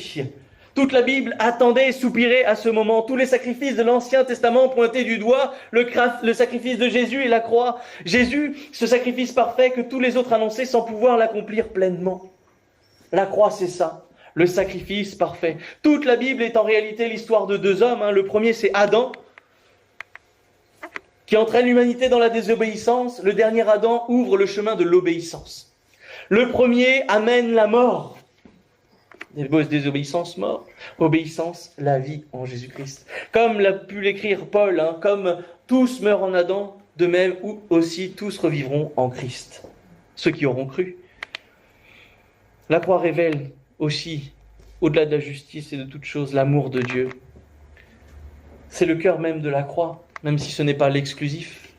Toute la Bible attendait et soupirait à ce moment. Tous les sacrifices de l'Ancien Testament pointaient du doigt le sacrifice de Jésus et la croix. Jésus, ce sacrifice parfait que tous les autres annonçaient sans pouvoir l'accomplir pleinement. La croix, c'est ça. Le sacrifice parfait. Toute la Bible est en réalité l'histoire de deux hommes. Le premier, c'est Adam, qui entraîne l'humanité dans la désobéissance. Le dernier Adam ouvre le chemin de l'obéissance. Le premier amène la mort. Désobéissance, mort. Obéissance, la vie en Jésus-Christ. Comme l'a pu l'écrire Paul, comme tous meurent en Adam, de même aussi tous revivront en Christ, ceux qui auront cru. La croix révèle aussi, au-delà de la justice et de toute chose, l'amour de Dieu. C'est le cœur même de la croix, même si ce n'est pas l'exclusif.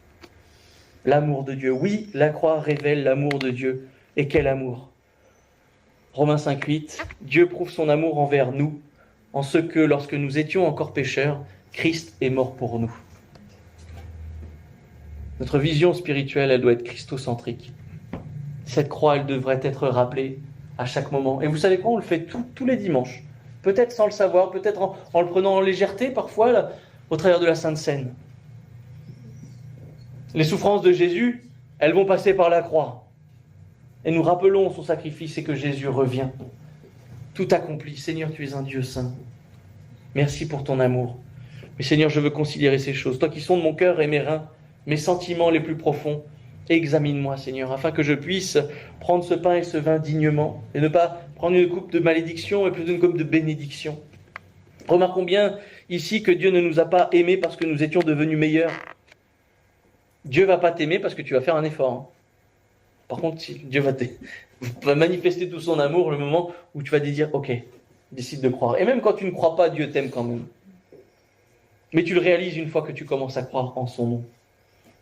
L'amour de Dieu. Oui, la croix révèle l'amour de Dieu. Et quel amour! Romains 5,8, Dieu prouve son amour envers nous, en ce que, lorsque nous étions encore pécheurs, Christ est mort pour nous. Notre vision spirituelle, elle doit être christocentrique. Cette croix, elle devrait être rappelée à chaque moment. Et vous savez quoi? On le fait tous les dimanches. Peut-être sans le savoir, peut-être en le prenant en légèreté, parfois, là, au travers de la Sainte Seine. Les souffrances de Jésus, elles vont passer par la croix. Et nous rappelons son sacrifice et que Jésus revient. Tout accompli. Seigneur, tu es un Dieu saint. Merci pour ton amour. Mais Seigneur, je veux considérer ces choses. Toi qui sondes mon cœur et mes reins, mes sentiments les plus profonds, examine-moi, Seigneur, afin que je puisse prendre ce pain et ce vin dignement et ne pas prendre une coupe de malédiction, mais plutôt une coupe de bénédiction. Remarquons bien ici que Dieu ne nous a pas aimés parce que nous étions devenus meilleurs. Dieu ne va pas t'aimer parce que tu vas faire un effort. Par contre, Dieu va manifester tout son amour le moment où tu vas dire « Ok, décide de croire ». Et même quand tu ne crois pas, Dieu t'aime quand même. Mais tu le réalises une fois que tu commences à croire en son nom.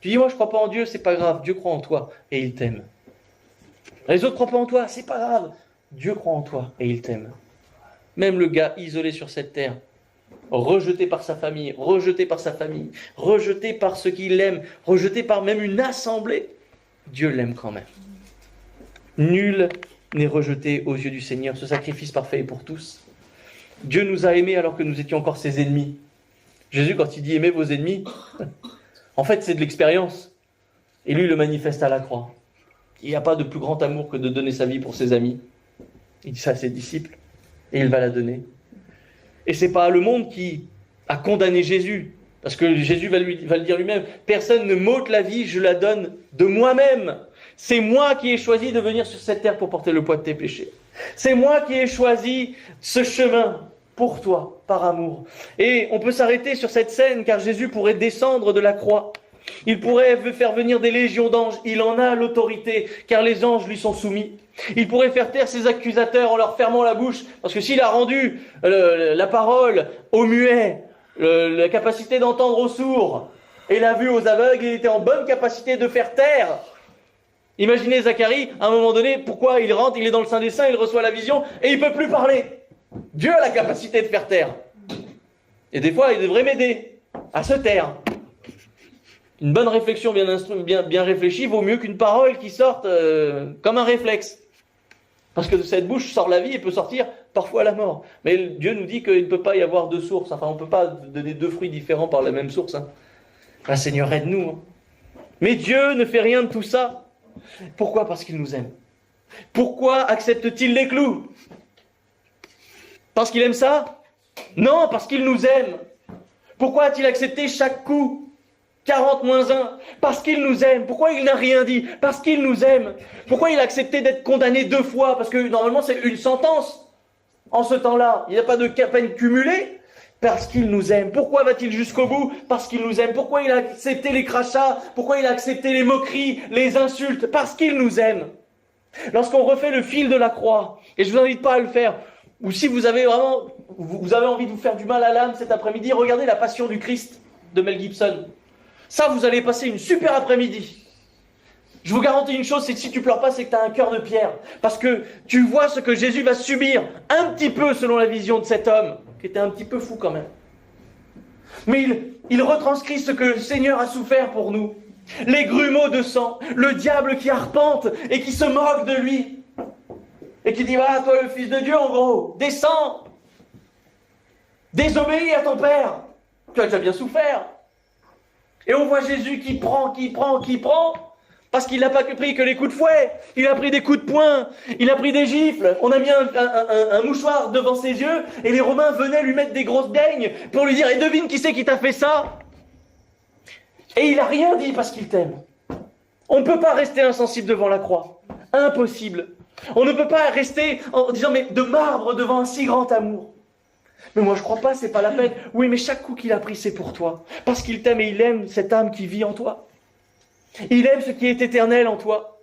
Tu dis « Moi, je ne crois pas en Dieu, c'est pas grave. Dieu croit en toi et il t'aime. » Les autres ne croient pas en toi, c'est pas grave. Dieu croit en toi et il t'aime. Même le gars isolé sur cette terre, rejeté par sa famille, rejeté par ceux qui l'aiment, rejeté par même une assemblée, Dieu l'aime quand même. Nul n'est rejeté aux yeux du Seigneur. Ce sacrifice parfait est pour tous. Dieu nous a aimés alors que nous étions encore ses ennemis. Jésus, quand il dit « aimez vos ennemis », en fait, c'est de l'expérience. Et lui, il le manifeste à la croix. Il n'y a pas de plus grand amour que de donner sa vie pour ses amis. Il dit ça à ses disciples. Et il va la donner. Et ce n'est pas le monde qui a condamné Jésus. Parce que Jésus va le dire lui-même. Personne ne m'ôte la vie, je la donne de moi-même. C'est moi qui ai choisi de venir sur cette terre pour porter le poids de tes péchés. C'est moi qui ai choisi ce chemin pour toi, par amour. Et on peut s'arrêter sur cette scène, car Jésus pourrait descendre de la croix. Il pourrait faire venir des légions d'anges. Il en a l'autorité, car les anges lui sont soumis. Il pourrait faire taire ses accusateurs en leur fermant la bouche, parce que s'il a rendu la parole aux muets, la capacité d'entendre aux sourds et la vue aux aveugles, il était en bonne capacité de faire taire. Imaginez Zacharie, à un moment donné, pourquoi il rentre, il est dans le Saint des Saints, il reçoit la vision et il ne peut plus parler. Dieu a la capacité de faire taire. Et des fois, il devrait m'aider à se taire. Une bonne réflexion bien réfléchie vaut mieux qu'une parole qui sorte comme un réflexe. Parce que de cette bouche sort la vie et peut sortir parfois la mort. Mais Dieu nous dit qu'il ne peut pas y avoir deux sources. Enfin, on ne peut pas donner deux fruits différents par la même source. Ah, Seigneur, aide-nous. Mais Dieu ne fait rien de tout ça. Pourquoi? Parce qu'il nous aime. Pourquoi accepte-t-il les clous? Parce qu'il aime ça? Non, parce qu'il nous aime. Pourquoi a-t-il accepté chaque coup? 40 moins 1, parce qu'il nous aime. Pourquoi il n'a rien dit? Parce qu'il nous aime. Pourquoi il a accepté d'être condamné 2 fois? Parce que normalement c'est une sentence. En ce temps-là, il n'y a pas de peine cumulée. Parce qu'il nous aime. Pourquoi va-t-il jusqu'au bout? Parce qu'il nous aime. Pourquoi il a accepté les crachats? Pourquoi il a accepté les moqueries, les insultes? Parce qu'il nous aime. Lorsqu'on refait le fil de la croix, et je ne vous invite pas à le faire, ou si vous avez vraiment, vous avez envie de vous faire du mal à l'âme cet après-midi, regardez La Passion du Christ de Mel Gibson. Ça, vous allez passer une super après-midi. Je vous garantis une chose, c'est que si tu pleures pas, c'est que tu as un cœur de pierre. Parce que tu vois ce que Jésus va subir, un petit peu selon la vision de cet homme, qui était un petit peu fou quand même. Mais il retranscrit ce que le Seigneur a souffert pour nous. Les grumeaux de sang, le diable qui arpente et qui se moque de lui. Et qui dit, voilà, toi le Fils de Dieu, en gros, descends. Désobéis à ton Père. Tu as déjà bien souffert. Et on voit Jésus qui prend, parce qu'il n'a pas pris que les coups de fouet, il a pris des coups de poing, il a pris des gifles, on a mis un mouchoir devant ses yeux, et les Romains venaient lui mettre des grosses beignes pour lui dire, et devine qui c'est qui t'a fait ça? Et il n'a rien dit parce qu'il t'aime. On ne peut pas rester insensible devant la croix. Impossible. On ne peut pas rester en disant, mais de marbre devant un si grand amour. Mais moi je crois pas, c'est pas la peine. Oui, mais chaque coup qu'il a pris, c'est pour toi. Parce qu'il t'aime et il aime cette âme qui vit en toi. Il aime ce qui est éternel en toi.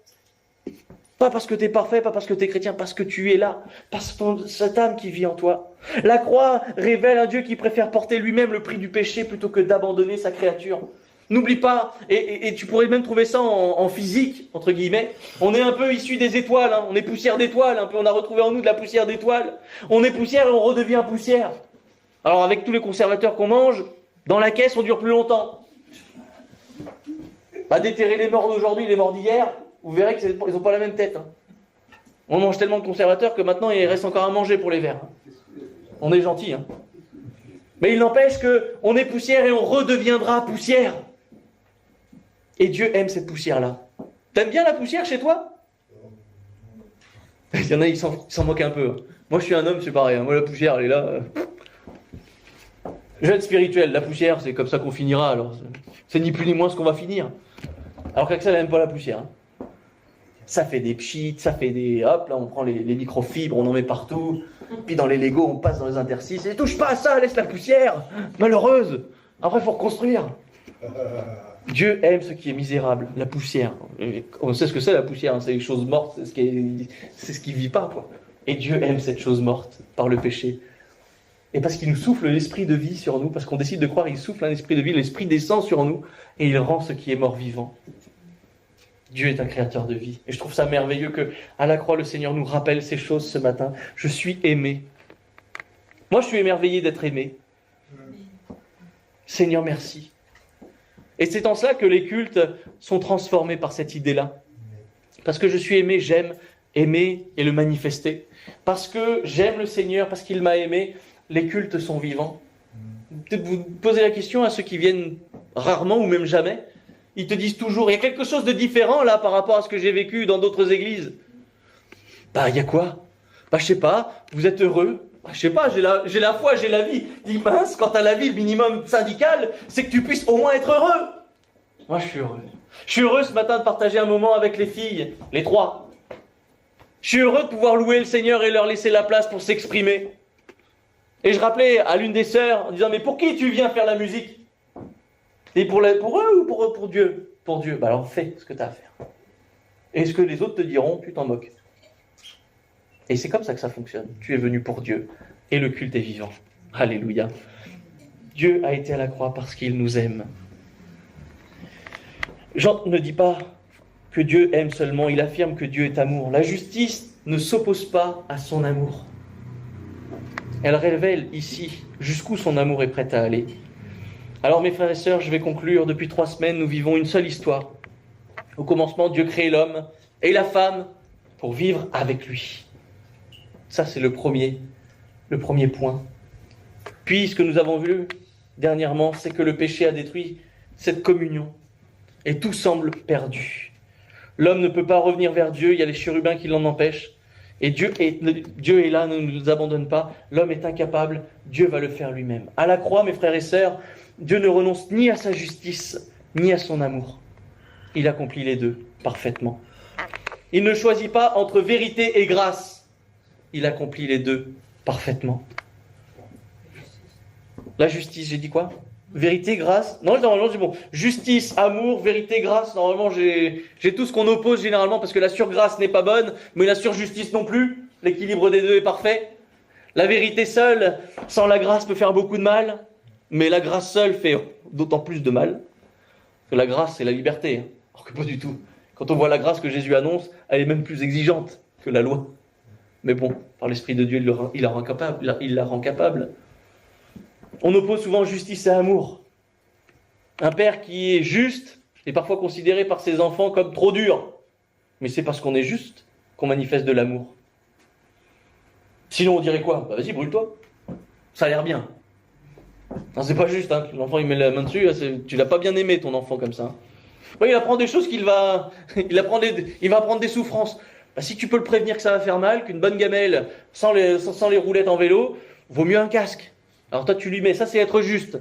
Pas parce que tu es parfait, pas parce que tu es chrétien, parce que tu es là, parce que cette âme qui vit en toi. La croix révèle un Dieu qui préfère porter lui-même le prix du péché plutôt que d'abandonner sa créature. N'oublie pas, et tu pourrais même trouver ça en physique, entre guillemets, on est un peu issu des étoiles, hein, on est poussière d'étoiles, un peu, on a retrouvé en nous de la poussière d'étoiles. On est poussière et on redevient poussière. Alors avec tous les conservateurs qu'on mange, dans la caisse on dure plus longtemps. Bah, déterrer les morts d'aujourd'hui, les morts d'hier, vous verrez qu'ils n'ont pas la même tête. Hein. On mange tellement de conservateurs que maintenant il reste encore à manger pour les vers. On est gentil. Hein. Mais il n'empêche qu'on est poussière et on redeviendra poussière. Et Dieu aime cette poussière-là. T'aimes bien la poussière chez toi? Il y en a, ils s'en moquent un peu. Moi je suis un homme, c'est pareil. Moi la poussière, elle est là. Je vais être spirituel, la poussière, c'est comme ça qu'on finira. Alors, c'est ni plus ni moins ce qu'on va finir. Alors qu'Axel n'aime pas la poussière. Hein. Ça fait des pchites, ça fait des... Hop, là on prend les microfibres, on en met partout. Puis dans les Legos, on passe dans les interstices. Et touche pas à ça, laisse la poussière. Malheureuse. Après, il faut reconstruire. Dieu aime ce qui est misérable, la poussière. On sait ce que c'est la poussière, hein, c'est les choses mortes, c'est ce qui vit pas, quoi. Et Dieu aime cette chose morte par le péché. Et parce qu'il nous souffle l'esprit de vie sur nous, parce qu'on décide de croire, il souffle un esprit de vie, l'esprit descend sur nous, et il rend ce qui est mort vivant. Dieu est un créateur de vie. Et je trouve ça merveilleux que, à la croix, le Seigneur nous rappelle ces choses ce matin. Je suis aimé. Moi, je suis émerveillé d'être aimé. Seigneur, merci. Et c'est en cela que les cultes sont transformés par cette idée-là. Parce que je suis aimé, j'aime aimer et le manifester. Parce que j'aime le Seigneur, parce qu'il m'a aimé, les cultes sont vivants. Peut-être vous posez la question à ceux qui viennent rarement ou même jamais. Ils te disent toujours, il y a quelque chose de différent là par rapport à ce que j'ai vécu dans d'autres églises. Bah, il y a quoi? Bah, je sais pas, vous êtes heureux? Bah, je sais pas, j'ai la foi, j'ai la vie. Dis mince, quand t'as la vie, le minimum syndical, c'est que tu puisses au moins être heureux. Moi, je suis heureux. Je suis heureux ce matin de partager un moment avec les filles, les trois. Je suis heureux de pouvoir louer le Seigneur et leur laisser la place pour s'exprimer. Et je rappelais à l'une des sœurs en disant, mais pour qui tu viens faire la musique? Et pour eux ou pour Dieu? Pour Dieu. Bah alors fais ce que tu as à faire. Et ce que les autres te diront, tu t'en moques. Et c'est comme ça que ça fonctionne. Tu es venu pour Dieu. Et le culte est vivant. Alléluia. Dieu a été à la croix parce qu'il nous aime. Jean ne dit pas que Dieu aime seulement, il affirme que Dieu est amour. La justice ne s'oppose pas à son amour. Elle révèle ici jusqu'où son amour est prêt à aller. Alors mes frères et sœurs, je vais conclure. Depuis 3 semaines, nous vivons une seule histoire. Au commencement, Dieu crée l'homme et la femme pour vivre avec lui. Ça, c'est le premier point. Puis, ce que nous avons vu dernièrement, c'est que le péché a détruit cette communion. Et tout semble perdu. L'homme ne peut pas revenir vers Dieu, il y a les chérubins qui l'en empêchent. Et Dieu est là, ne nous abandonne pas. L'homme est incapable, Dieu va le faire lui-même. À la croix, mes frères et sœurs, Dieu ne renonce ni à sa justice, ni à son amour. Il accomplit les deux parfaitement. Il ne choisit pas entre vérité et grâce. Il accomplit les deux parfaitement. La justice, j'ai dit quoi? Vérité, grâce. Non, normalement, c'est bon. Justice, amour, vérité, grâce. Normalement, j'ai tout ce qu'on oppose généralement parce que la surgrâce n'est pas bonne, mais la surjustice non plus. L'équilibre des deux est parfait. La vérité seule, sans la grâce, peut faire beaucoup de mal, mais la grâce seule fait d'autant plus de mal. Que la grâce, c'est la liberté. Hein. Alors que pas du tout. Quand on voit la grâce que Jésus annonce, elle est même plus exigeante que la loi. Mais bon, par l'Esprit de Dieu, il la rend capable. On oppose souvent justice et amour. Un père qui est juste est parfois considéré par ses enfants comme trop dur. Mais c'est parce qu'on est juste qu'on manifeste de l'amour. Sinon, on dirait quoi? Bah vas-y, brûle-toi. Ça a l'air bien. Non, c'est pas juste. Hein. L'enfant, il met la main dessus. Tu l'as pas bien aimé, ton enfant, comme ça. Hein. Ouais, il apprend des choses il va apprendre des souffrances. Bah, si tu peux le prévenir que ça va faire mal, qu'une bonne gamelle sans les roulettes en vélo, vaut mieux un casque. Alors toi, tu lui mets. Ça, c'est être juste.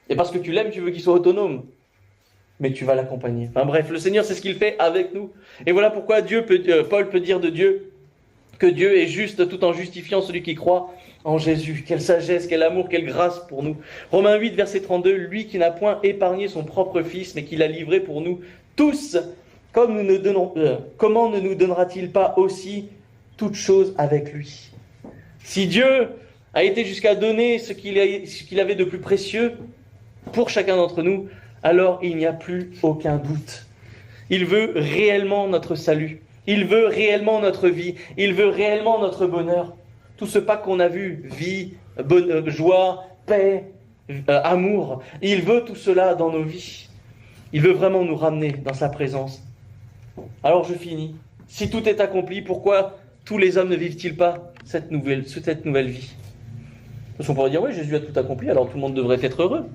Et parce que tu l'aimes, tu veux qu'il soit autonome. Mais tu vas l'accompagner. Enfin bref, le Seigneur, c'est ce qu'il fait avec nous. Et voilà pourquoi Paul peut dire de Dieu que Dieu est juste tout en justifiant celui qui croit en Jésus. Quelle sagesse, quel amour, quelle grâce pour nous. Romains 8, verset 32, lui qui n'a point épargné son propre Fils, mais qui l'a livré pour nous tous, comment ne nous donnera-t-il pas aussi toutes choses avec lui? Si Dieu a été jusqu'à donner ce qu'il avait de plus précieux pour chacun d'entre nous, alors il n'y a plus aucun doute. Il veut réellement notre salut. Il veut réellement notre vie. Il veut réellement notre bonheur. Tout ce pack qu'on a vu, vie, joie, paix, amour, il veut tout cela dans nos vies. Il veut vraiment nous ramener dans sa présence. Alors je finis. Si tout est accompli, pourquoi tous les hommes ne vivent-ils pas cette nouvelle vie? Parce qu'on pourrait dire, oui, Jésus a tout accompli, alors tout le monde devrait être heureux.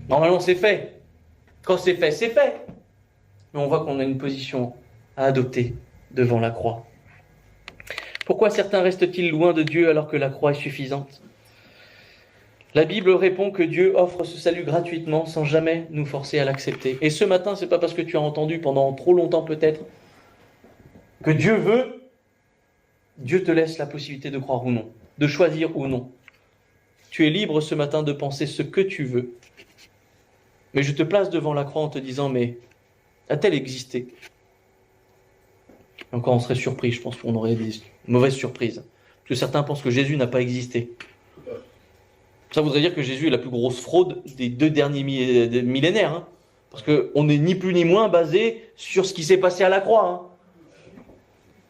Normalement, c'est fait. Quand c'est fait, c'est fait. Mais on voit qu'on a une position à adopter devant la croix. Pourquoi certains restent-ils loin de Dieu alors que la croix est suffisante? La Bible répond que Dieu offre ce salut gratuitement sans jamais nous forcer à l'accepter. Et ce matin, c'est pas parce que tu as entendu pendant trop longtemps peut-être que Dieu veut, Dieu te laisse la possibilité de croire ou non, de choisir ou non. Tu es libre ce matin de penser ce que tu veux. Mais je te place devant la croix en te disant, mais a-t-elle existé? Encore on serait surpris, je pense qu'on aurait des mauvaises surprises. Parce que certains pensent que Jésus n'a pas existé. Ça voudrait dire que Jésus est la plus grosse fraude des 2 derniers millénaires. Hein. Parce qu'on n'est ni plus ni moins basé sur ce qui s'est passé à la croix. Hein.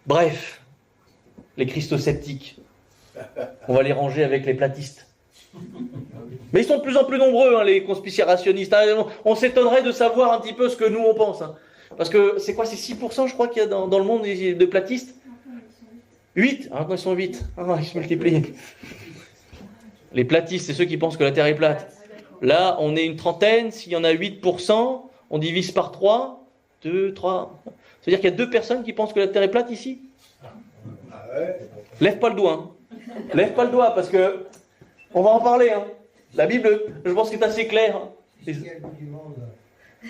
Bref, les christosceptiques, on va les ranger avec les platistes. Mais ils sont de plus en plus nombreux, hein, les conspirationnistes. Hein. On s'étonnerait de savoir un petit peu ce que nous on pense. Hein. Parce que c'est quoi, c'est 6% je crois qu'il y a dans le monde de platistes? 8? Ah, non, ils sont 8. Ah, ils se multiplient. Les platistes, c'est ceux qui pensent que la Terre est plate. Là, on est une trentaine. S'il y en a 8%, on divise par 3. 2, 3. C'est-à-dire qu'il y a 2 personnes qui pensent que la Terre est plate ici. Lève pas le doigt. Hein. Lève pas le doigt parce que on va en parler. Hein. La Bible, je pense qu'elle est assez claire. Hein.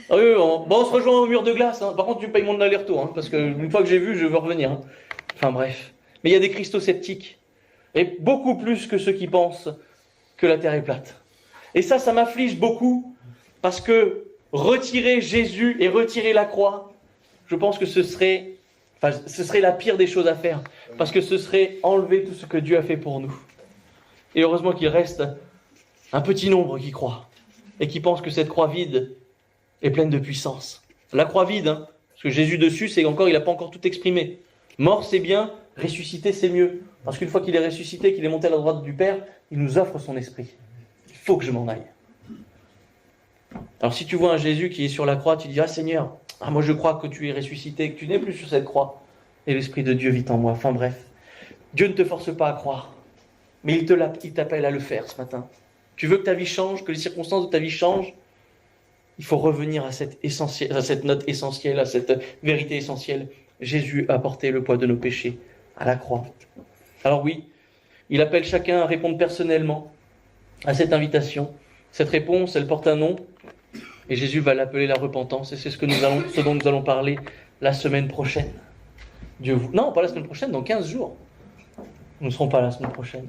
Ah oui, on se rejoint au mur de glace. Hein. Par contre, tu payes mon aller-retour. Hein, parce qu'une fois que j'ai vu, je veux revenir. Hein. Enfin bref. Mais il y a des christosceptiques. Et beaucoup plus que ceux qui pensent que la Terre est plate. Et ça m'afflige beaucoup. Parce que retirer Jésus et retirer la croix, je pense que ce serait la pire des choses à faire. Parce que ce serait enlever tout ce que Dieu a fait pour nous. Et heureusement qu'il reste un petit nombre qui croient. Et qui pensent que cette croix vide est pleine de puissance. La croix vide, hein, parce que Jésus dessus, il n'a pas encore tout exprimé. Mort, c'est bien, ressuscité, c'est mieux. Parce qu'une fois qu'il est ressuscité, qu'il est monté à la droite du Père, il nous offre son esprit. Il faut que je m'en aille. Alors si tu vois un Jésus qui est sur la croix, tu dis, ah Seigneur, moi je crois que tu es ressuscité, que tu n'es plus sur cette croix. Et l'Esprit de Dieu vit en moi. Enfin bref, Dieu ne te force pas à croire. Mais il t'appelle à le faire ce matin. Tu veux que ta vie change, que les circonstances de ta vie changent? Il faut revenir à cette note essentielle, à cette vérité essentielle. Jésus a porté le poids de nos péchés à la croix. Alors oui, il appelle chacun à répondre personnellement à cette invitation. Cette réponse, elle porte un nom, et Jésus va l'appeler la repentance. Et c'est ce dont nous allons parler la semaine prochaine. Non, pas la semaine prochaine, dans 15 jours. Nous ne serons pas la semaine prochaine.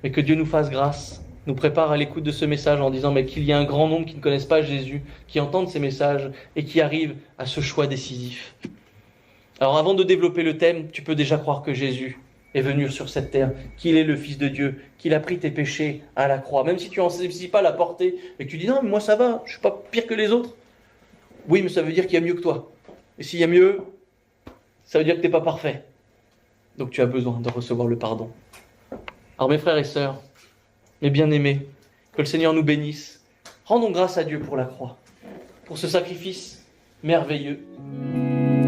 Mais que Dieu nous fasse grâce, nous prépare à l'écoute de ce message en disant mais qu'il y a un grand nombre qui ne connaissent pas Jésus, qui entendent ces messages et qui arrivent à ce choix décisif. Alors avant de développer le thème, tu peux déjà croire que Jésus est venu sur cette terre, qu'il est le Fils de Dieu, qu'il a pris tes péchés à la croix. Même si tu n'en sais pas la portée et que tu dis non mais moi ça va, je ne suis pas pire que les autres. Oui mais ça veut dire qu'il y a mieux que toi. Et s'il y a mieux, ça veut dire que tu n'es pas parfait. Donc tu as besoin de recevoir le pardon. Alors mes frères et sœurs, mes bien-aimés, que le Seigneur nous bénisse. Rendons grâce à Dieu pour la croix, pour ce sacrifice merveilleux.